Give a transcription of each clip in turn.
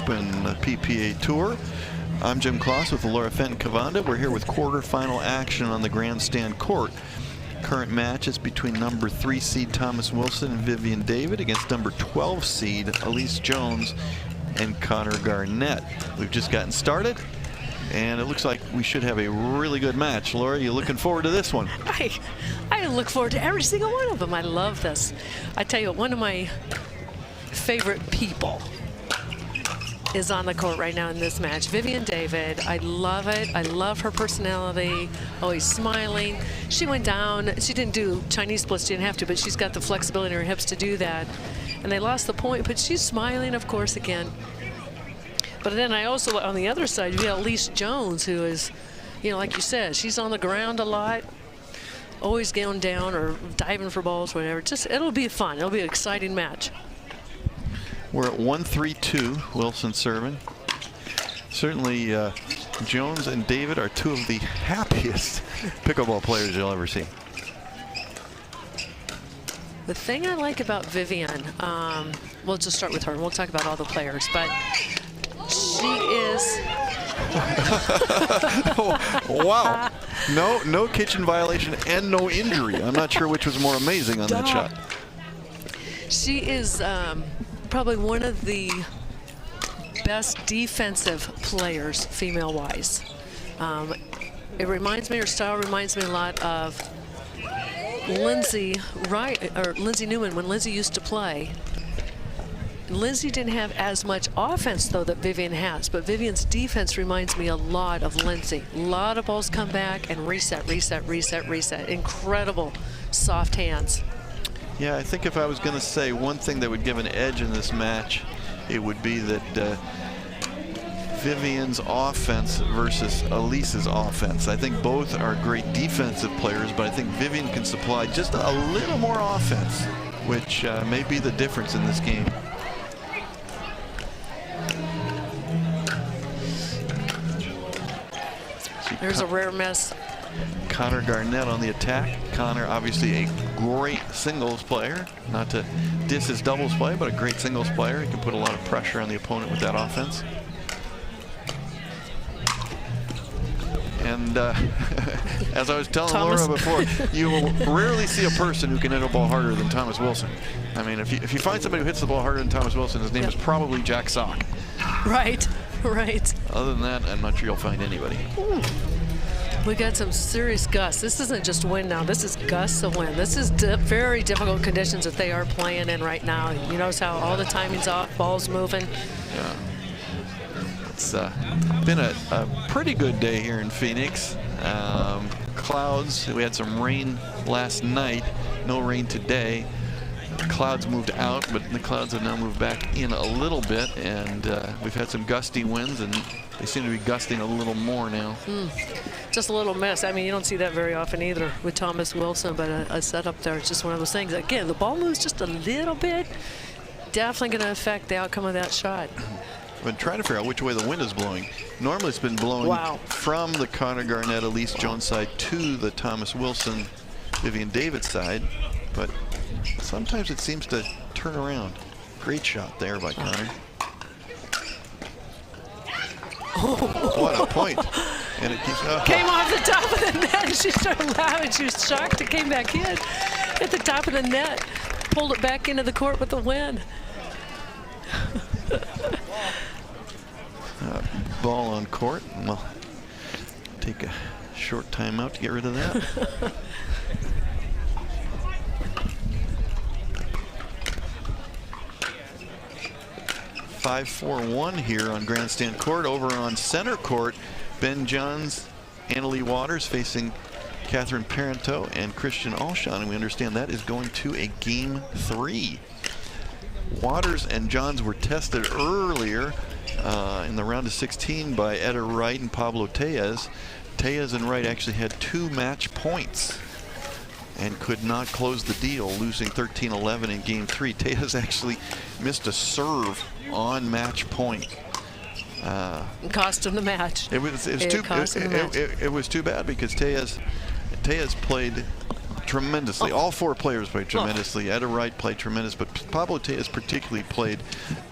Open PPA Tour. I'm Jim Kloss with Laura Fenton-Cavanda. We're here with quarterfinal action on the grandstand court. Current match is between number 3 seed Thomas Wilson and Vivienne David against number 12 seed Allyce Jones and Connor Garnett. We've just gotten started, and it looks like we should have a really good match. Laura, you looking forward to this one? I look forward to every single one of them. I love this. I tell you what, one of my favorite people is on the court right now in this match. Vivienne David, I love it. I love her personality, always smiling. She went down, she didn't do Chinese splits, she didn't have to, but she's got the flexibility in her hips to do that. And they lost the point, but she's smiling, of course, again. But then I also, on the other side, you have Allyce Jones, who is, you know, like you said, she's on the ground a lot, always going down or diving for balls, whatever. Just, it'll be fun. It'll be an exciting match. We're at 1-3-2, Wilson serving. Certainly, Jones and David are two of the happiest pickleball players you'll ever see. The thing I like about Vivienne, we'll just start with her, and we'll talk about all the players, but she is... Wow. No kitchen violation and no injury. I'm not sure which was more amazing on that shot. She is probably one of the best defensive players, female-wise. It reminds me, her style reminds me a lot of Lindsay Newman when Lindsay used to play. Lindsay didn't have as much offense, though, that Vivienne has, but Vivienne's defense reminds me a lot of Lindsay. A lot of balls come back and reset, reset, reset, reset. Incredible soft hands. Yeah, I think if I was going to say one thing that would give an edge in this match, it would be that Vivienne's offense versus Allyce's offense. I think both are great defensive players, but I think Vivienne can supply just a little more offense, which may be the difference in this game. There's a rare miss. Connor Garnett on the attack. Connor, obviously a great singles player. Not to diss his doubles play, but a great singles player. He can put a lot of pressure on the opponent with that offense. And as I was telling Laura before, you will rarely see a person who can hit a ball harder than Thomas Wilson. I mean, if you find somebody who hits the ball harder than Thomas Wilson, his name is probably Jack Sock. Right, right. Other than that, I'm not sure you'll find anybody. Ooh. We got some serious gusts. This isn't just wind now. This is gusts of wind. This is very difficult conditions that they are playing in right now. You notice how all the timing's off, ball's moving. Yeah. It's been a pretty good day here in Phoenix. Clouds, we had some rain last night, no rain today. The clouds moved out, but the clouds have now moved back in a little bit, and we've had some gusty winds, and they seem to be gusting a little more now. Just a little miss. I mean, you don't see that very often either with Thomas Wilson, but a setup there is just one of those things. Again, the ball moves just a little bit. Definitely going to affect the outcome of that shot. I've been trying to figure out which way the wind is blowing. Normally it's been blowing from the Connor Garnett, Allyce Jones side to the Thomas Wilson, Vivienne David side, but sometimes it seems to turn around. Great shot there by Connor. What a point. And it keeps, came off the top of the net. She started laughing. She was shocked it came back in at the top of the net. Pulled it back into the court with the wind. Ball on court. We'll take a short timeout to get rid of that. (5-4-1) here on grandstand court. Over on center court, Ben Johns, Annalie Waters facing Catherine Parenteau and Christian Alshon, and we understand that is going to a game 3. Waters and Johns were tested earlier in the round of 16 by Etta Wright and Pablo Tellez. Tellez and Wright actually had 2 match points and could not close the deal, losing 13-11 in game 3. Tellez actually missed a serve on match point. It cost him the match. It was too bad because Tellez played tremendously. All four players played tremendously. Etta Wright played tremendous, but Pablo Tejas particularly played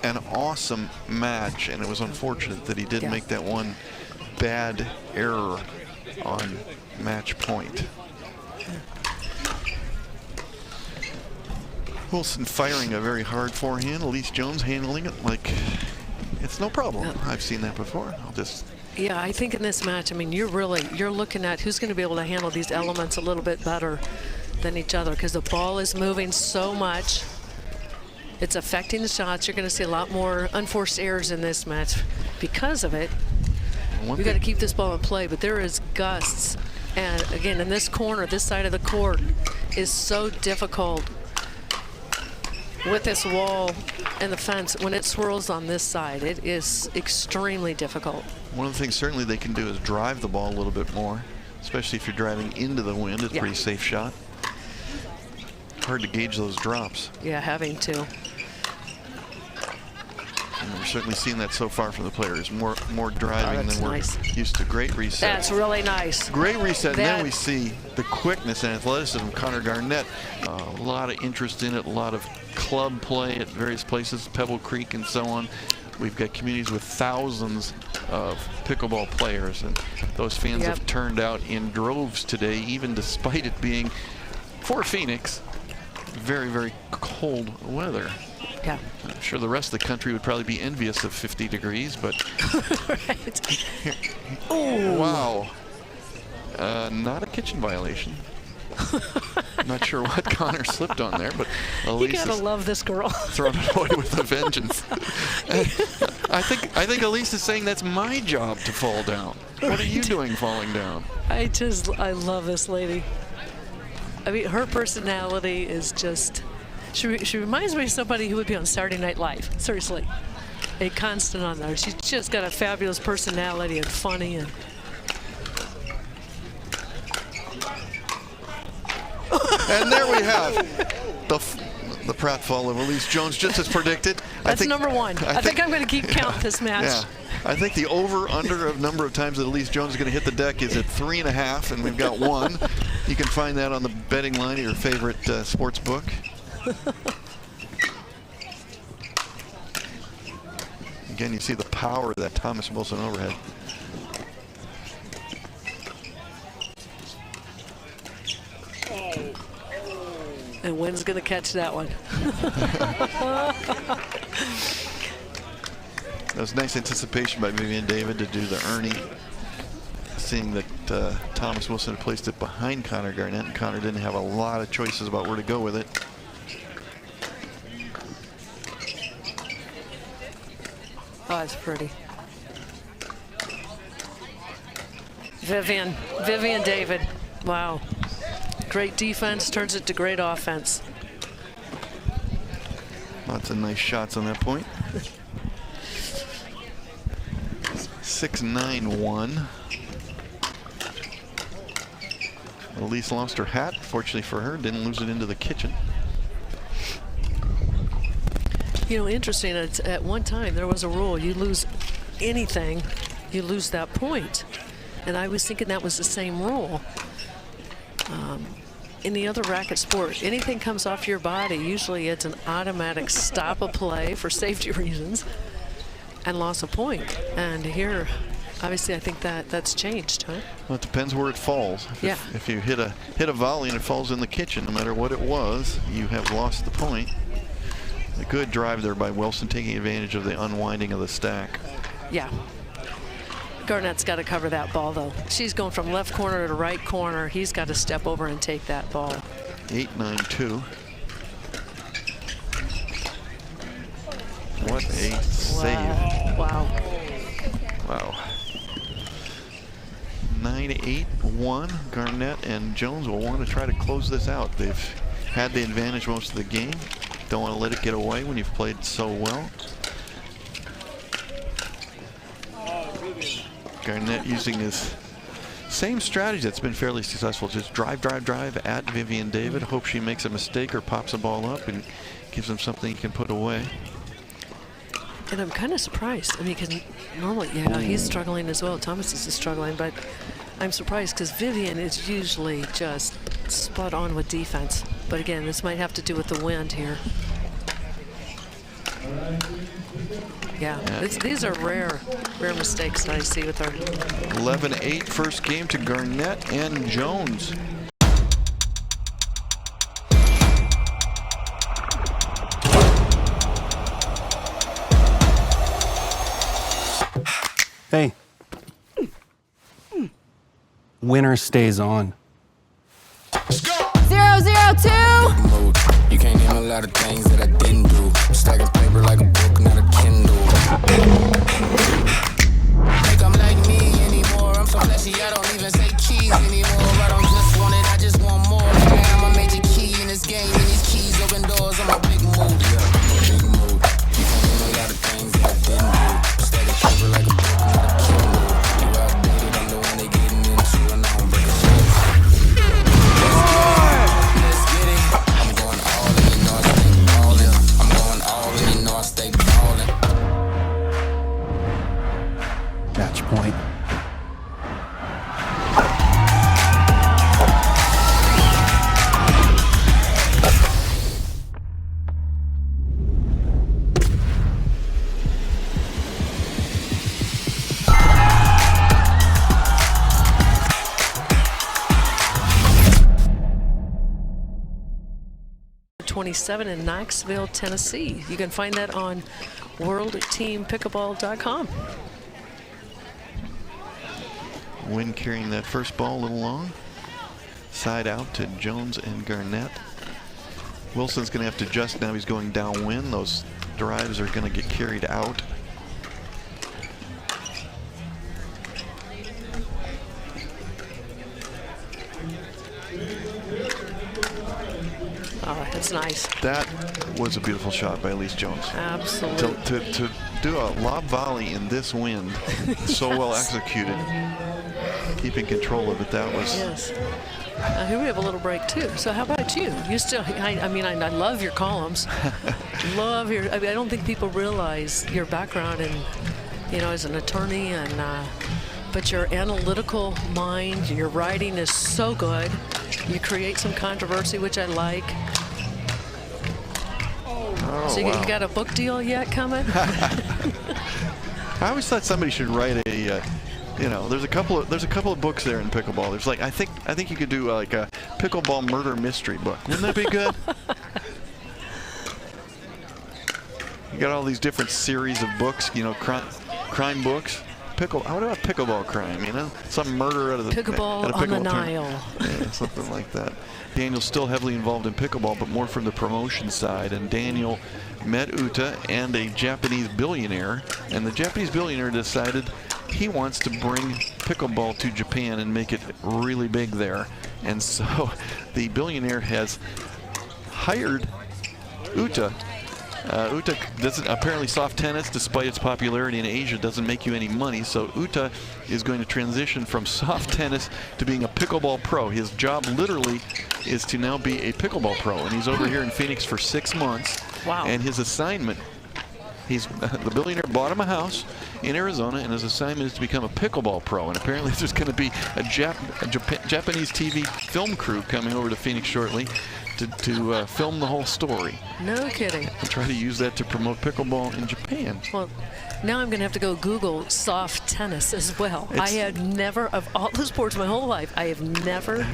an awesome match, and it was unfortunate that he did make that one bad error on match point. Wilson firing a very hard forehand. Allyce Jones handling it like it's no problem. I've seen that before. I'll just... Yeah, I think in this match, I mean, you're looking at who's going to be able to handle these elements a little bit better than each other, because the ball is moving so much. It's affecting the shots. You're going to see a lot more unforced errors in this match because of it. We've got to keep this ball in play, but there is gusts. And again, in this corner, this side of the court is so difficult with this wall and the fence. When it swirls on this side, it is extremely difficult. One of the things certainly they can do is drive the ball a little bit more, especially if you're driving into the wind. It's a pretty safe shot. Hard to gauge those drops. Yeah, having to. And we're certainly seeing that so far from the players. More driving than we're used to. Great reset. That's really nice. Great reset. And then we see the quickness and athleticism of Connor Garnett. A lot of interest in it, a lot of club play at various places, Pebble Creek and so on. We've got communities with thousands of pickleball players, and those fans have turned out in droves today, even despite it being, for Phoenix, very, very cold weather. Yeah. I'm sure the rest of the country would probably be envious of 50 degrees, but... Right. Oh, wow. Not a kitchen violation. Not sure what Connor slipped on there, but Allyce, you gotta love this girl. Throwing it away with a vengeance. I think Allyce is saying that's my job to fall down. What are you doing falling down? I love this lady. I mean, her personality is just, she reminds me of somebody who would be on Saturday Night Live. Seriously. A constant on there. She's just got a fabulous personality and funny. And and there we have the pratfall of Allyce Jones, just as predicted. That's number one. I think I'm going to keep count this match. Yeah. I think the over-under of number of times that Allyce Jones is going to hit the deck is at 3.5, and we've got 1. You can find that on the betting line of your favorite sports book. Again, you see the power of that Thomas Wilson overhead. And Wynn's going to catch that one. That was nice anticipation by Vivienne David to do the Ernie, seeing that Thomas Wilson had placed it behind Connor Garnett, and Connor didn't have a lot of choices about where to go with it. Oh, it's pretty. Vivienne David. Wow. Great defense turns it to great offense. Lots of nice shots on that point. 6-9-1. Allyce lost her hat. Fortunately for her, didn't lose it into the kitchen. You know, interesting, at one time there was a rule, you lose anything, you lose that point. And I was thinking that was the same rule. In the other racket sport, anything comes off your body, usually it's an automatic stop of play for safety reasons and loss of point. And here, obviously, I think that's changed, huh? Well, it depends where it falls. If you hit a volley and it falls in the kitchen, no matter what it was, you have lost the point. A good drive there by Wilson, taking advantage of the unwinding of the stack. Yeah. Garnett's got to cover that ball, though. She's going from left corner to right corner. He's got to step over and take that ball. 8-9-2. What a save. Wow. Wow. 9-8-1. Garnett and Jones will want to try to close this out. They've had the advantage most of the game. Don't want to let it get away when you've played so well. Garnett using his same strategy that's been fairly successful. Just drive at Vivienne David. Hope she makes a mistake or pops a ball up and gives him something he can put away. And I'm kind of surprised. I mean, because normally, he's struggling as well. Thomas is struggling, but I'm surprised because Vivienne is usually just spot on with defense. But again, this might have to do with the wind here. Yeah, these are rare mistakes that I see with her. 11-8 first game to Garnett and Jones. Hey. Winner stays on. Let's go! 002! You can't name a lot of things that I didn't do. Stacking paper like a book, not a Kindle. Think I'm like me anymore. I'm so flashy, I don't even say cheese anymore. I don't just want it, I just want more. Now I'm a major key in this game, and these keys open doors. I'm a big move, big move. You can't name a lot of things that I didn't do. Stacking paper like a book, not a Kindle. You outdated, I'm the one they getting into, and I don't break a shit. Let's get it. I'm going all in, you know I stay ballin'. I'm going all in, you know I stay ballin'. Match point. #27 in Knoxville, Tennessee. You can find that on worldteampickleball.com. Wynn carrying that first ball a little long. Side out to Jones and Garnett. Wilson's going to have to adjust now. He's going downwind. Those drives are going to get carried out. Oh, that's nice. That was a beautiful shot by Allyce Jones. Absolutely. To do a lob volley in this wind, so well executed, keeping control of it, that was... Yes. Here we have a little break too. So how about you? You still, I mean, I love your columns. Love your, I mean, I don't think people realize your background and, you know, as an attorney and, but your analytical mind, your writing is so good. You create some controversy, which I like. Oh, so you wow. got a book deal yet coming? I always thought somebody should write a, you know, there's a couple of books there in pickleball. There's like, I think you could do like a pickleball murder mystery book. Wouldn't that be good? You got all these different series of books, you know, crime books. What about pickleball crime? You know, some murder out of the Pickleball at a on the pickleball Nile. Yeah, something like that. Daniel's still heavily involved in pickleball, but more from the promotion side. And Daniel met Uta and a Japanese billionaire, and the Japanese billionaire decided he wants to bring pickleball to Japan and make it really big there. And so the billionaire has hired Uta. Uta doesn't, apparently soft tennis, despite its popularity in Asia, doesn't make you any money. So Uta is going to transition from soft tennis to being a pickleball pro. His job literally is to now be a pickleball pro, and he's over here in Phoenix for 6 months. Wow. And his assignment, the billionaire bought him a house in Arizona, and his assignment is to become a pickleball pro. And apparently there's going to be a Japanese TV film crew coming over to Phoenix shortly to film the whole story. No kidding. And try to use that to promote pickleball in Japan. Well, now I'm going to have to go Google soft tennis as well. I had never, of all the sports my whole life, I have never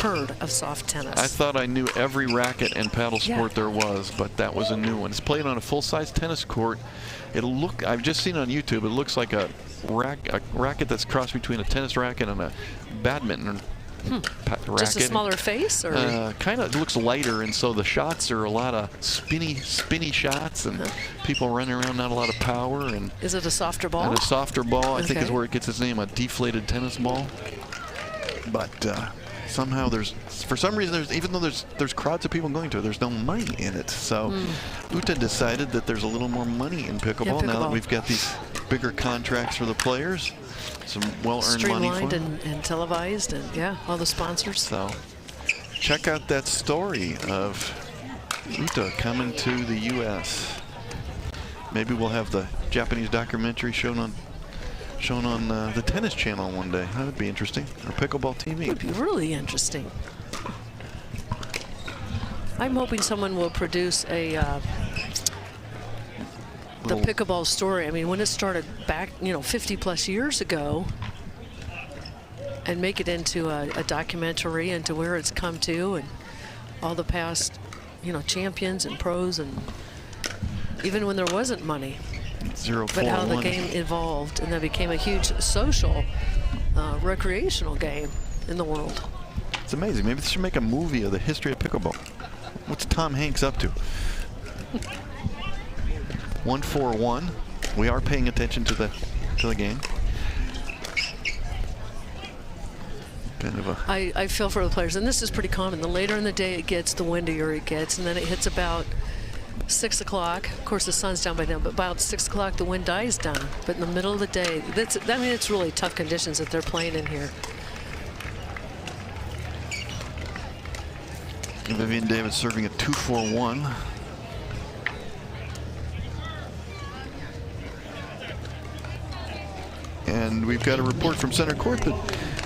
heard of soft tennis. I thought I knew every racket and paddle sport there was, but that was a new one. It's played on a full-size tennis court. I've just seen it on YouTube, it looks like a racket that's crossed between a tennis racket and a badminton racket. Just a smaller face, or kind of looks lighter, and so the shots are a lot of spinny shots, and people running around, not a lot of power. And is it a softer ball? And a softer ball, I think, is where it gets its name, a deflated tennis ball. But somehow for some reason, even though there's crowds of people going to it, there's no money in it. So Uta decided that there's a little more money in pickleball, now that we've got these bigger contracts for the players. Some well-earned money for streamlined and televised, and all the sponsors. So check out that story of Uta coming to the U.S. Maybe we'll have the Japanese documentary shown shown on the tennis channel one day. That would be interesting. Or Pickleball TV. It would be really interesting. I'm hoping someone will produce the Pickleball story. I mean, when it started back, 50 plus years ago, and make it into a documentary into where it's come to, and all the past, champions and pros, and even when there wasn't money. 0-4-1. But how the game evolved, and then became a huge social, recreational game in the world. It's amazing. Maybe they should make a movie of the history of pickleball. What's Tom Hanks up to? 1-4-1. We are paying attention to the game. Kind of a. I feel for the players, and this is pretty common. The later in the day it gets, the windier it gets, and then it hits about 6 o'clock. Of course, the sun's down by then, but about 6 o'clock the wind dies down. But in the middle of the day, it's really tough conditions that they're playing in here. Vivienne David serving a 2-4-1. And we've got a report from center court that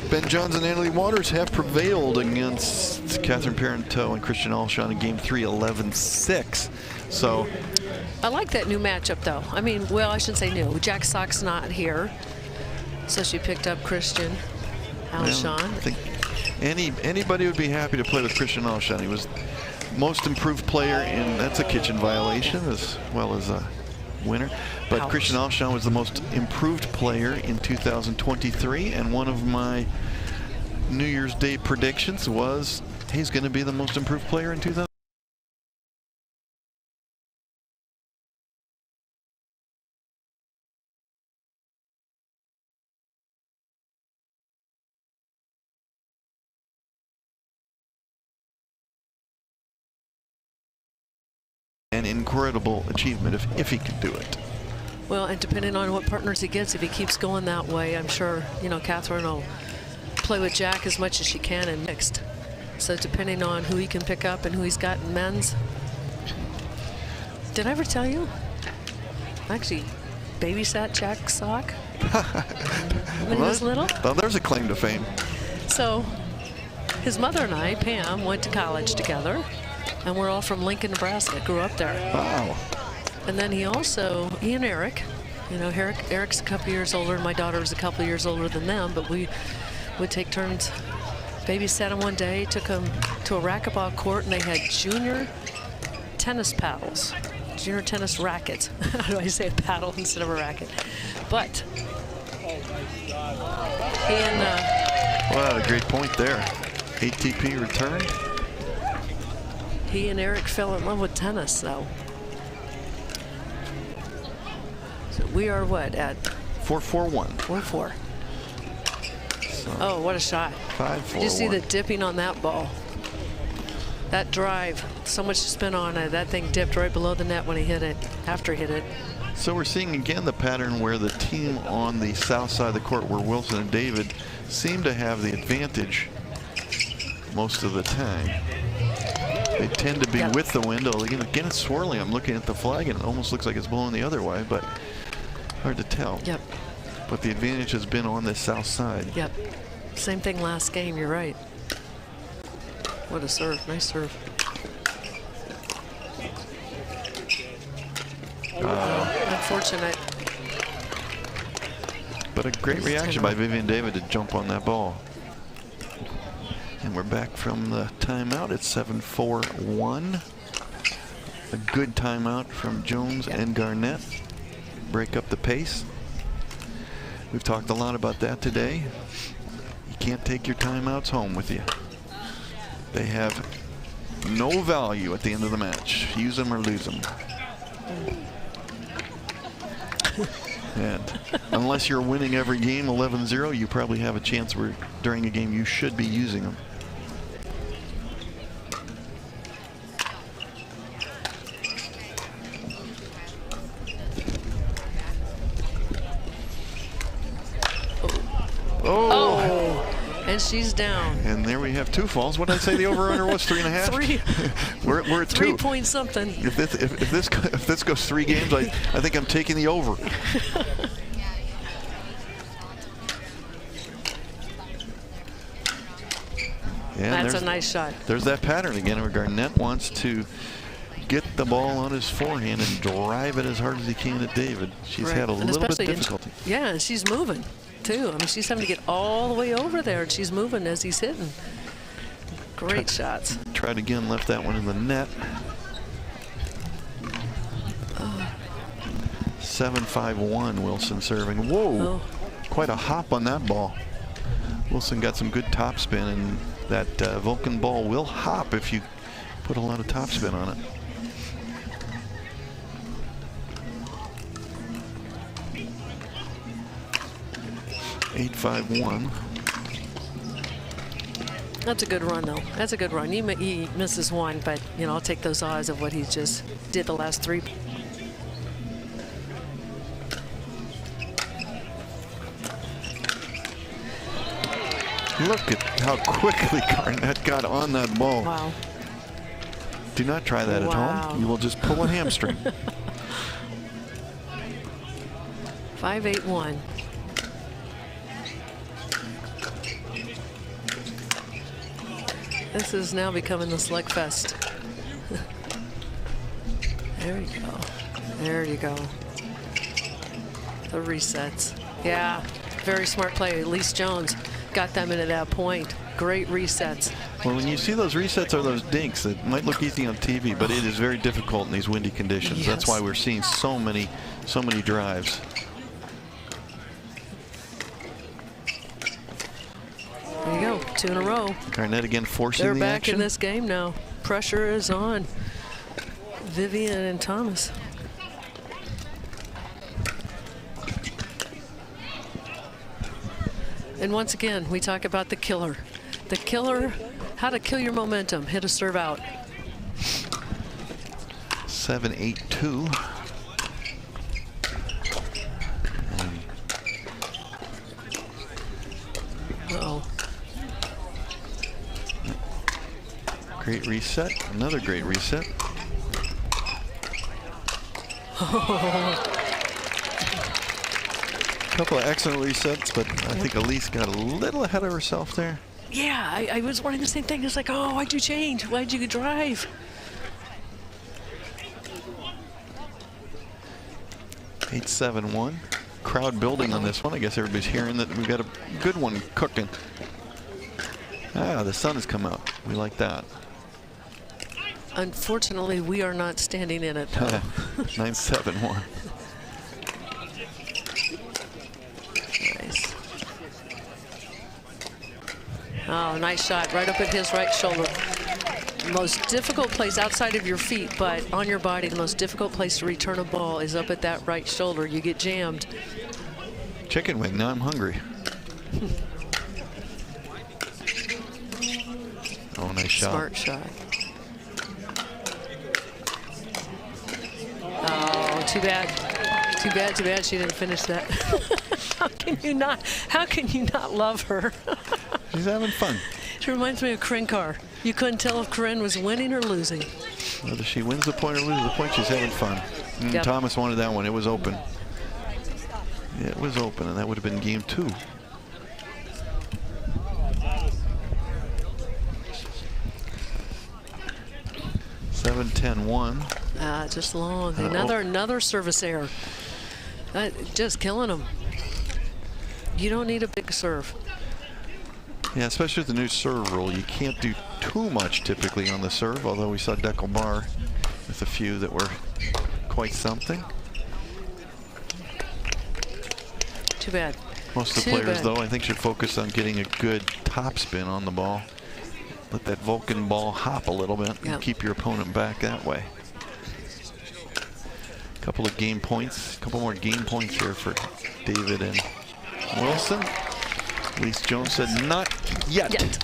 Ben Johns and Allyce Waters have prevailed against Catherine Parenteau and Christian Alshon in game 3, 11-6. So I like that new matchup, though. I mean, well, I shouldn't say new. Jack Sock's not here, so she picked up Christian Alshon. I think anybody would be happy to play with Christian Alshon. He was most improved player, and that's a kitchen violation as well as a winner. But Ouch. Christian Alshon was the most improved player in 2023, and one of my New Year's Day predictions was he's going to be the most improved player in 2000. An incredible achievement if he could do it. Well, and depending on what partners he gets, if he keeps going that way, I'm sure, Catherine will play with Jack as much as she can in mixed. So depending on who he can pick up and who he's got in men's. Did I ever tell you? I actually babysat Jack Sock when he was little. Well, there's a claim to fame. So his mother and I, Pam, went to college together, and we're all from Lincoln, Nebraska. Grew up there. Wow. And then he and Eric, Eric's a couple years older, and my daughter was a couple years older than them, but we would take turns. Babysat him one day, took him to a racquetball court, and they had junior tennis paddles, junior tennis rackets. How do I say a paddle instead of a racket? But he and Wow, a great point there. ATP returned. He and Eric fell in love with tennis, though. So we are what, at 4-4-1. 4-4. So Oh, what a shot. 5-4-1. Did you see the dipping on that ball? That drive, so much spin on it. That thing dipped right below the net when he hit it, after he hit it. So we're seeing again the pattern where the team on the south side of the court, where Wilson and David seem to have the advantage most of the time. They tend to be with the wind. Again, it's swirling. I'm looking at the flag, and it almost looks like it's blowing the other way, but hard to tell. Yep. But the advantage has been on the south side. Yep. Same thing last game, you're right. What a serve, nice serve. Unfortunate. But a great reaction by Vivienne David to jump on that ball. And we're back from the timeout at 7-4-1. A good timeout from Jones and Garnett. Break up the pace. We've talked a lot about that today. You can't take your timeouts home with you. They have no value at the end of the match. Use them or lose them. And unless you're winning every game 11-0, you probably have a chance where during a game you should be using them. And she's down. And there we have two falls. What did I say the over-under was? 3.5? 3. we're at 2. 3 point something. If this goes 3 games, I think I'm taking the over. Yeah, That's a nice shot. There's that pattern again where Garnett wants to get the ball on his forehand and drive it as hard as he can at David. She's had a little bit of difficulty. Yeah, and she's moving too. I mean, she's having to get all the way over there, and she's moving as he's hitting. Great shots. Tried again, left that one in the net. 7-5-1, Wilson serving. Whoa, quite a hop on that ball. Wilson got some good topspin, and that Vulcan ball will hop if you put a lot of topspin on it. (8-5-1). That's a good run, though. That's a good run. He misses one, but, you know, I'll take those odds of what he just did the last three. Look at how quickly Garnett got on that ball. Wow. Do not try that at home. You will just pull a hamstring. 5-8-1. This is now becoming the slugfest. There you go. There you go. The resets. Yeah, very smart play. Allyce Jones got them into that point. Great resets. Well, when you see those resets or those dinks, it might look easy on TV, but it is very difficult in these windy conditions. Yes. That's why we're seeing so many drives. There you go, 2 in a row. Garnett again forcing They're the back action. in this game now. Pressure is on Vivienne and Thomas. And once again, we talk about the killer. The killer, how to kill your momentum. Hit a serve out. 7-8-2. Uh-oh. Great reset. Another great reset. Couple of excellent resets, but I think Allyce got a little ahead of herself there. Yeah, I was wondering the same thing. It's like, oh, why'd you change? Why'd you drive? 8-7-1. Crowd building on this one. I guess everybody's hearing that we've got a good one cooking. Ah, the sun has come out. We like that. Unfortunately, we are not standing in it, though. 9-7-1. Nice. Oh, nice shot. Right up at his right shoulder. Most difficult place outside of your feet, but on your body, the most difficult place to return a ball is up at that right shoulder. You get jammed. Chicken wing. Now I'm hungry. Oh, nice shot. Smart shot. Oh, too bad. Too bad, too bad she didn't finish that. How can you not love her? She's having fun. She reminds me of Corinne Carr. You couldn't tell if Corinne was winning or losing. Whether she wins the point or loses the point, she's having fun. Yep. Thomas wanted that one. It was open. It was open, and that would have been game 2. Seven, 10-1. Just long. Another service error. Just killing them. You don't need a big serve. Yeah, especially with the new serve rule, you can't do too much typically on the serve, although we saw Deckel Bar with a few that were quite something. Too bad. Most of the players, though, I think should focus on getting a good topspin on the ball. Let that Vulcan ball hop a little bit and keep your opponent back that way. Couple of game points, a couple more game points here for David and Wilson. Allyce Jones said not yet.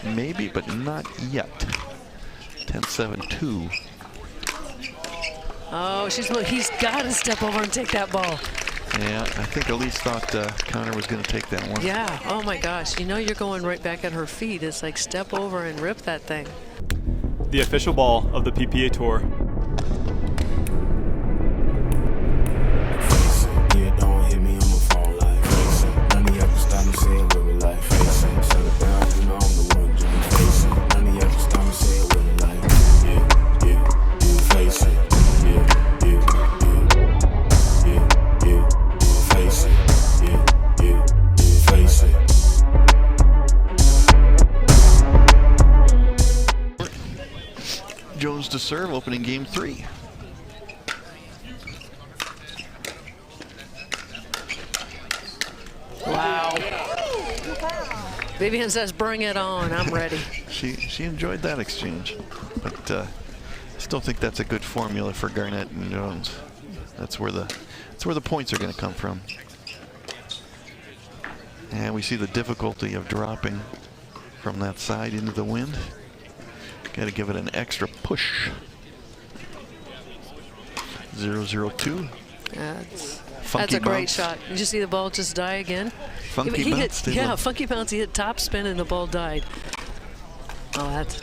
Maybe, but not yet. 10-7-2. Oh, he's got to step over and take that ball. Yeah, I think Allyce thought Connor was going to take that one. Yeah, oh my gosh. You know you're going right back at her feet. It's like step over and rip that thing. The official ball of the PPA Tour. Yeah, don't hit me, I'ma fall like face it. None of y'all can stop me saying what we like face it. to serve, opening game 3. Wow. Vivienne says, bring it on. I'm ready. She enjoyed that exchange, but I still think that's a good formula for Garnett and Jones. That's where the points are going to come from. And we see the difficulty of dropping from that side into the wind. Got to give it an extra push. 0-0-2. That's a great shot. Did you see the ball just die again? Funky bounce. Yeah, funky bounce. He hit top spin and the ball died. Oh, that's...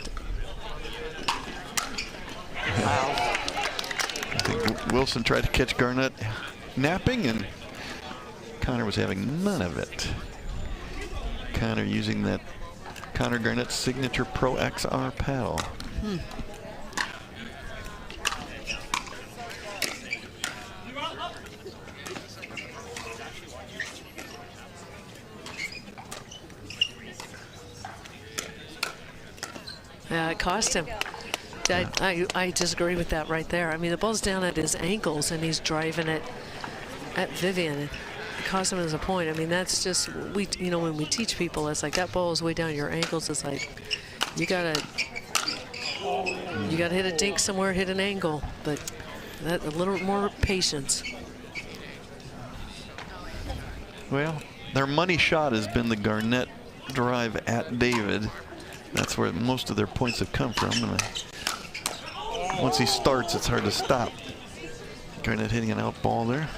Wow. I think Wilson tried to catch Garnett napping, and Connor was having none of it. Connor using that Connor Garnett's signature Pro XR paddle. Yeah, it cost him. I disagree with that right there. I mean, the ball's down at his ankles, and he's driving it at Vivienne. It cost him as a point. I mean, that's just, when we teach people, it's like that ball is way down your ankles. It's like you gotta hit a dink somewhere, hit an angle, but that a little more patience. Well, their money shot has been the Garnett drive at David. That's where most of their points have come from. And once he starts, it's hard to stop. Garnett hitting an out ball there.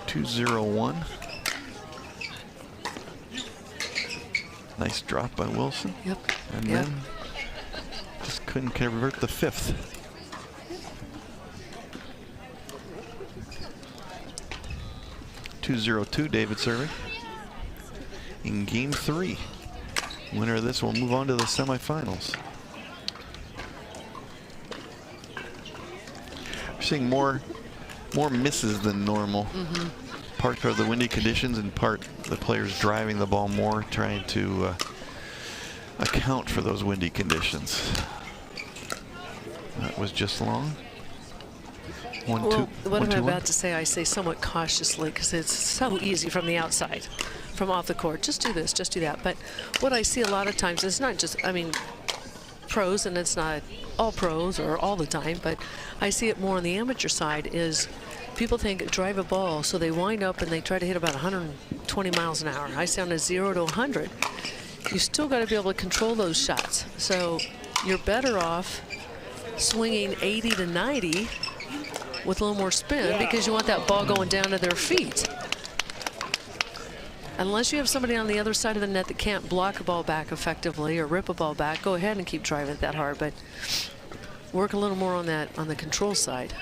(2-0-1). Nice drop by Wilson. Yep. And then just couldn't convert the 5th. (2-0-2). David serving in game 3. Winner of this will move on to the semifinals. We're seeing more misses than normal. Part of the windy conditions, and part the players driving the ball more, trying to account for those windy conditions. That was just long. What I'm about to say, I say somewhat cautiously, because it's so easy from the outside, from off the court. Just do this, just do that. But what I see a lot of times, it's not just, I mean, pros, and it's not all pros or all the time, but I see it more on the amateur side, is people think drive a ball, so they wind up and they try to hit about 120 miles an hour. I say on a 0 to 100. You still got to be able to control those shots. So you're better off swinging 80 to 90 with a little more spin, because you want that ball going down to their feet. Unless you have somebody on the other side of the net that can't block a ball back effectively or rip a ball back, go ahead and keep driving it that hard, but work a little more on that, on the control side.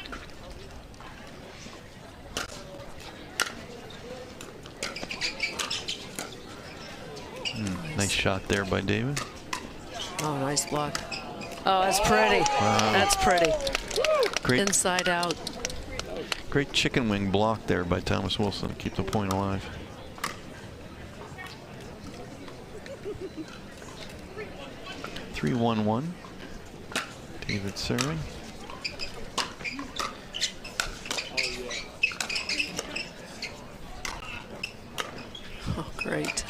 Nice shot there by David. Oh, nice block. Oh, that's pretty. Wow. That's pretty. Great. Inside out. Great chicken wing block there by Thomas Wilson to keep the point alive. (3-1-1). David serving. Oh, great.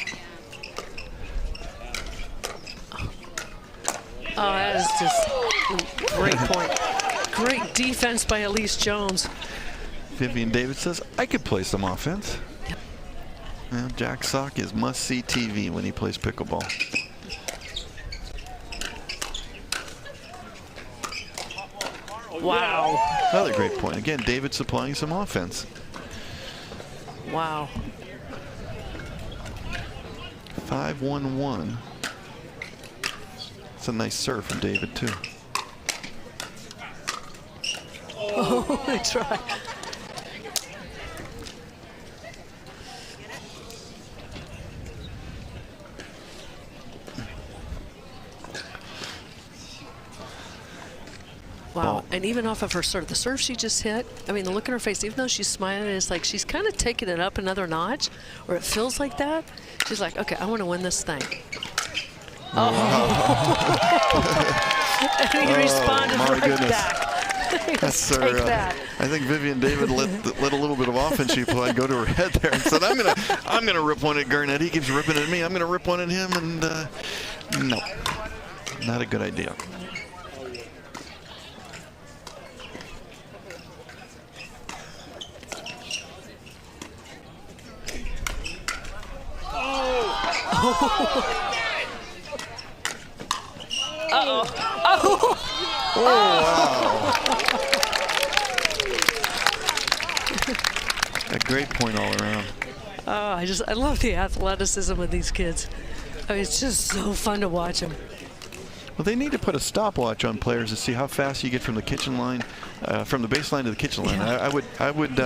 Oh, that is just a great point. Great defense by Allyce Jones. Vivienne David says, I could play some offense. Yep. Well, Jack Sock is must-see TV when he plays pickleball. Wow. Another great point. Again, David supplying some offense. Wow. 5-1-1. It's a nice serve from David, too. Oh, I try. Wow, and even off of her serve, the serve she just hit, I mean, the look in her face, even though she's smiling, it's like she's kind of taking it up another notch, or it feels like that. She's like, okay, I want to win this thing. And he responded my right goodness. back. That's Take that. I think Vivienne David let a little bit of offense play go to her head there and said, I'm gonna rip one at Garnett. He keeps ripping at me. I'm gonna rip one at him, and no, not a good idea. Oh, wow. A great point all around. Oh, I love the athleticism of these kids. I mean, it's just so fun to watch them. Well, they need to put a stopwatch on players to see how fast you get from the kitchen line, from the baseline to the kitchen line. Yeah. I would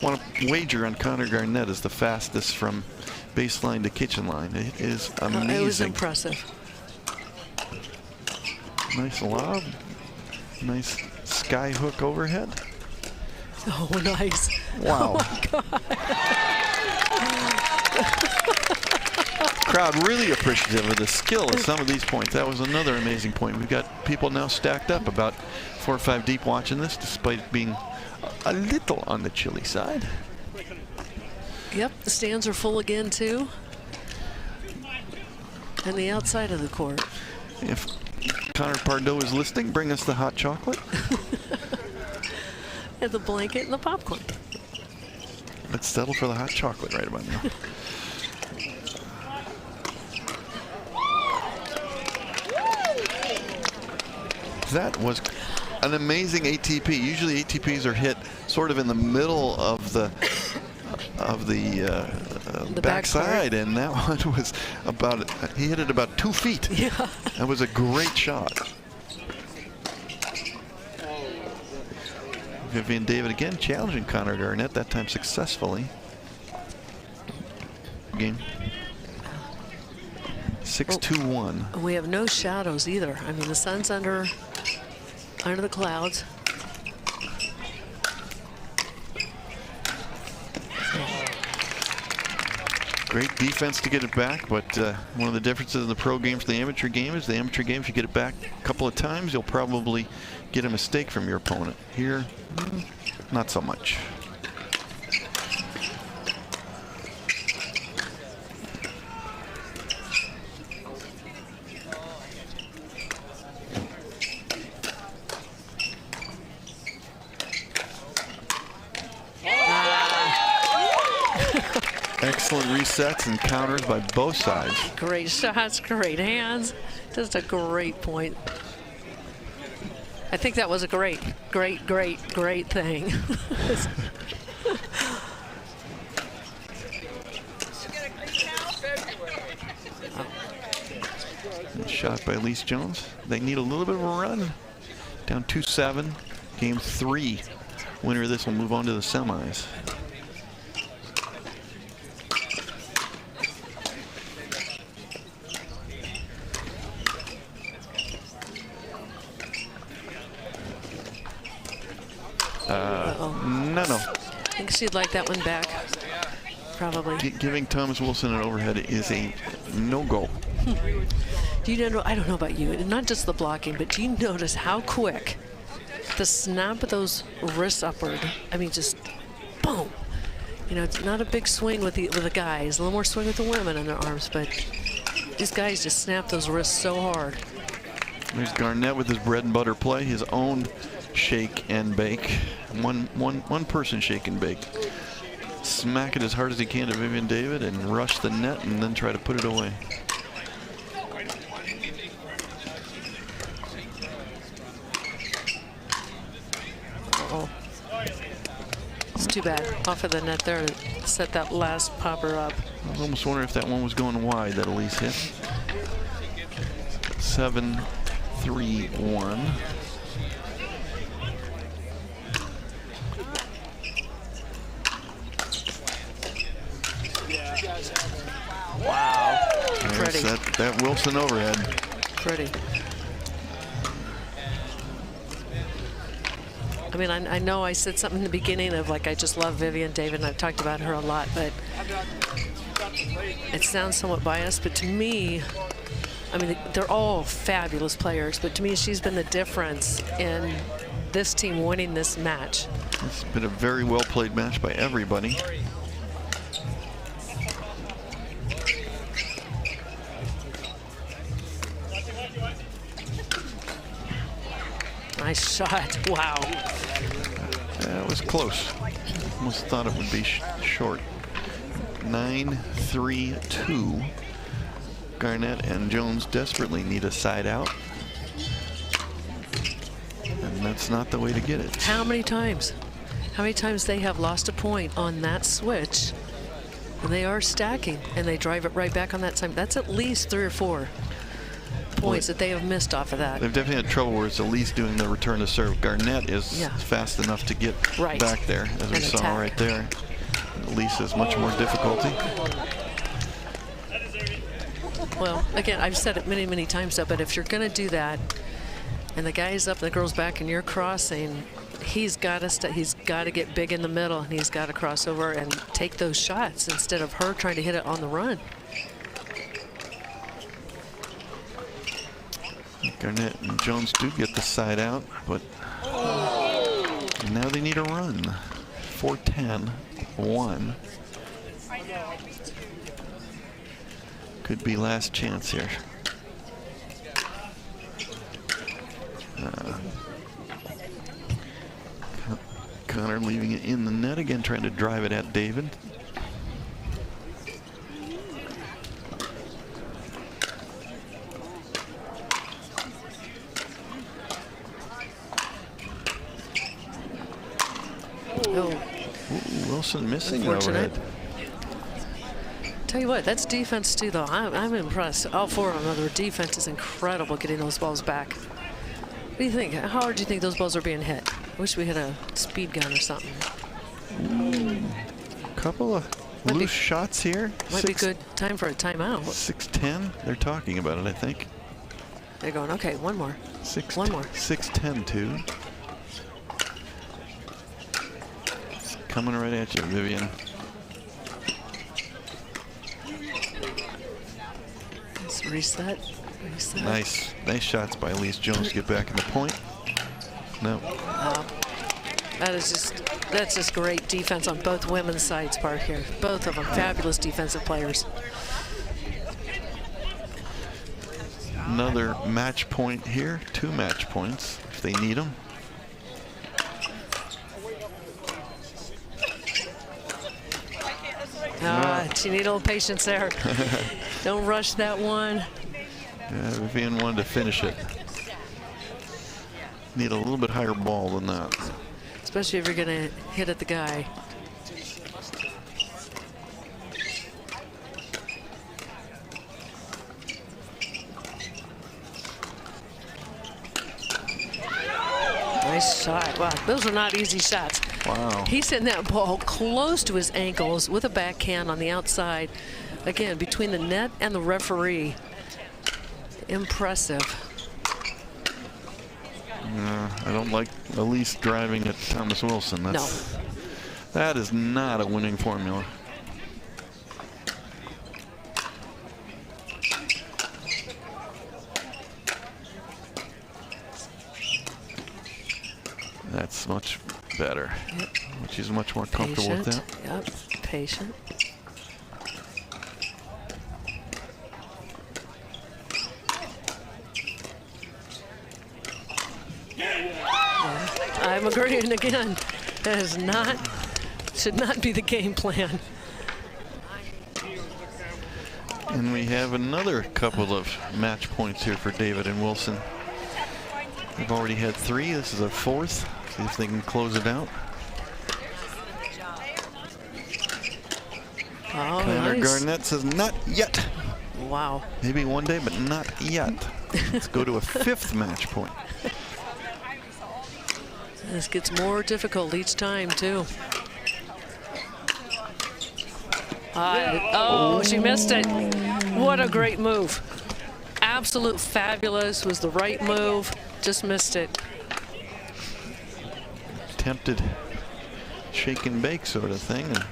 want to wager on Connor Garnett as the fastest from baseline to kitchen line. It is amazing. It was impressive. Nice lob. Nice sky hook overhead. Oh, nice. Wow. Oh, my God. Crowd really appreciative of the skill of some of these points. That was another amazing point. We've got people now stacked up about 4 or 5 deep watching this, despite it being a little on the chilly side. Yep, the stands are full again, too. And the outside of the court. If Connor Pardo is listening, bring us the hot chocolate. And the blanket and the popcorn. Let's settle for the hot chocolate right about now. That was an amazing ATP. Usually ATPs are hit sort of in the middle of the backside, and that one was about, he hit it about 2 feet. Yeah. That was a great shot. Vivienne David again challenging Connor Garnett, that time successfully. Game 6-2-1. We have no shadows either. I mean, the sun's under the clouds. Great defense to get it back, but one of the differences in the pro game from the amateur game is the amateur game, if you get it back a couple of times, you'll probably get a mistake from your opponent. Here, not so much. Excellent resets and counters by both sides. Great shots, great hands. Just a great point. I think that was a great thing. Shot by Allyce Jones. They need a little bit of a run. Down 2-7. Game 3. Winner of this will move on to the semis. No. I think she'd like that one back, probably. Giving Thomas Wilson an overhead is a no-go. Do you know, I don't know about you, not just the blocking, but do you notice how quick the snap of those wrists upward? I mean, just boom. You know, it's not a big swing with the guys, a little more swing with the women on their arms, but these guys just snap those wrists so hard. There's Garnett with his bread and butter play, his own shake and bake. One person shake and bake. Smack it as hard as he can to Vivienne David and rush the net and then try to put it away. Uh-oh. It's too bad. Off of the net there to set that last popper up. I was almost wondering if that one was going wide that Allyce hit. 7-3-1. Wow. Pretty. That Wilson overhead. Pretty. I mean, I know I said something in the beginning of like I just love Vivienne David and I've talked about her a lot, but it sounds somewhat biased, but to me, I mean, they're all fabulous players, but to me, she's been the difference in this team winning this match. It's been a very well played match by everybody. Nice shot. Wow. That was close. Almost thought it would be short. 9-3-2. Garnett and Jones desperately need a side out. And that's not the way to get it. How many times? How many times they have lost a point on that switch? And they are stacking, and they drive it right back on that time. That's at least 3 or 4 points that they have missed off of that. They've definitely had trouble where it's Allyce doing the return to serve. Garnett is fast enough to get back there, as we saw right there. Allyce has much more difficulty. Well, again, I've said it many, many times though, but if you're going to do that, and the guy's up and the girl's back and you're crossing, he's got to get big in the middle, and he's got to cross over and take those shots instead of her trying to hit it on the run. Garnett and Jones do get the side out, but now they need a run. 4-10-1. Could be last chance here. Connor leaving it in the net again, trying to drive it at David. Wilson missing overhead. Tell you what, that's defense too, though. I'm impressed. All 4 of them. Their defense is incredible getting those balls back. What do you think? How hard do you think those balls are being hit? I wish we had a speed gun or something. Couple of loose shots here. Might be good time for a timeout. 6-10. They're talking about it, I think. They're going, okay, one more. One more. 6-10-2. Coming right at you, Vivienne. Let's reset. Nice shots by Allyce Jones to get back in the point. No. That's just great defense on both women's sides part here. Both of them fabulous defensive players. Another match point here. 2 match points if they need them. You need a little patience there. Don't rush that one. Yeah, Vivienne wanted to finish it. Need a little bit higher ball than that. Especially if you're going to hit at the guy. Nice shot. Wow, those are not easy shots. Wow. He's hitting that ball close to his ankles with a backhand on the outside. Again, between the net and the referee. Impressive. I don't like Allyce driving at Thomas Wilson. That is not a winning formula. That's much better. Yep. She's much more comfortable with that. Yep, patient. I'm agreeing again. That should not be the game plan. And we have another couple of match points here for David and Wilson. They've already had 3. This is a 4th. See if they can close it out. Oh, Connor nice. Garnett says not yet. Wow. Maybe one day, but not yet. Let's go to a 5th match point. This gets more difficult each time, too. Oh, she missed it. What a great move. Absolute fabulous. Was the right move. Just missed it. Tempted shake and bake sort of thing. And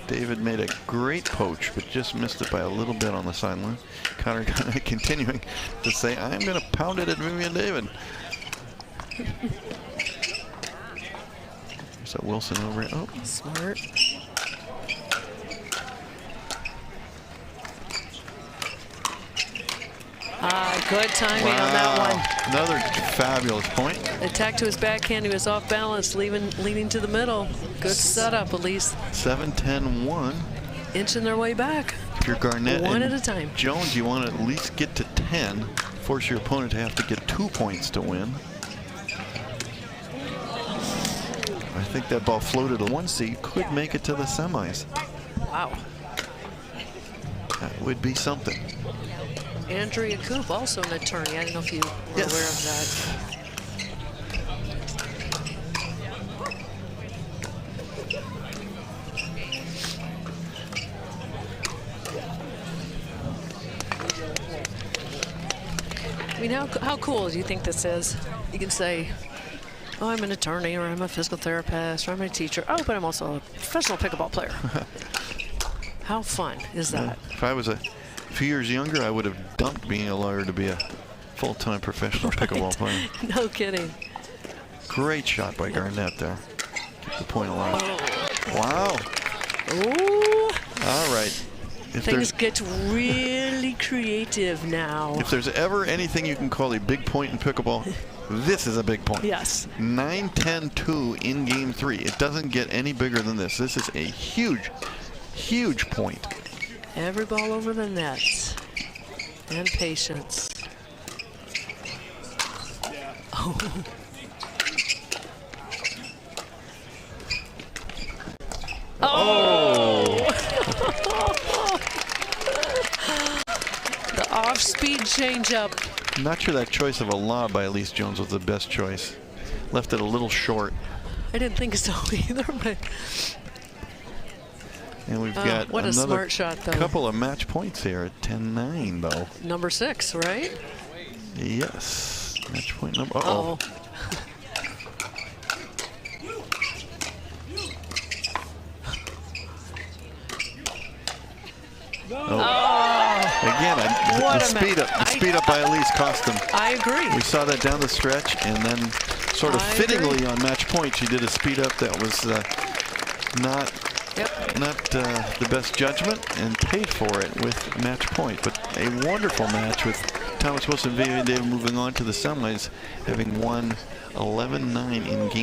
David made a great poach, but just missed it by a little bit on the sideline. Connor continuing to say, I'm going to pound it at Vivienne David. So Wilson over. Oh, smart. Good timing on that one. Another fabulous point. Attack to his backhand. He was off balance, leaning to the middle. Good setup, Allyce. 7-10-1. Inching their way back. If you're Garnett one and at a time. Jones, you want to at least get to 10. Force your opponent to have to get 2 points to win. I think that ball floated a 1 seed. Could make it to the semis. Wow. That would be something. Andrea Coop, also an attorney. I don't know if you were aware of that. I mean, how cool do you think this is? You can say, oh, I'm an attorney, or I'm a physical therapist, or I'm a teacher. Oh, but I'm also a professional pickleball player. How fun is that? If I was a few years younger, I would have dumped being a lawyer to be a full-time professional pickleball player. No kidding. Great shot by Garnett there. Keep the point alive. Wow. Ooh. All right. Things get really creative now. If there's ever anything you can call a big point in pickleball, this is a big point. Yes. 9-10-2 in game 3. It doesn't get any bigger than this. This is a huge, huge point. Every ball over the net. And patience. Oh. Oh! The off-speed changeup. I'm not sure that choice of a lob by Allyce Jones was the best choice. Left it a little short. I didn't think so either, but... And we've got what a another smart shot, though. Couple of match points here at 10-9, though. Number 6, right? Yes. Match point number. Uh-oh. Again, the speed up by Allyce cost him. I agree. We saw that down the stretch, and then sort of fittingly on match point, she did a speed up that was not the best judgment, and paid for it with match point. But a wonderful match with Thomas Wilson and Vivienne David moving on to the semis, having won 11-9 in game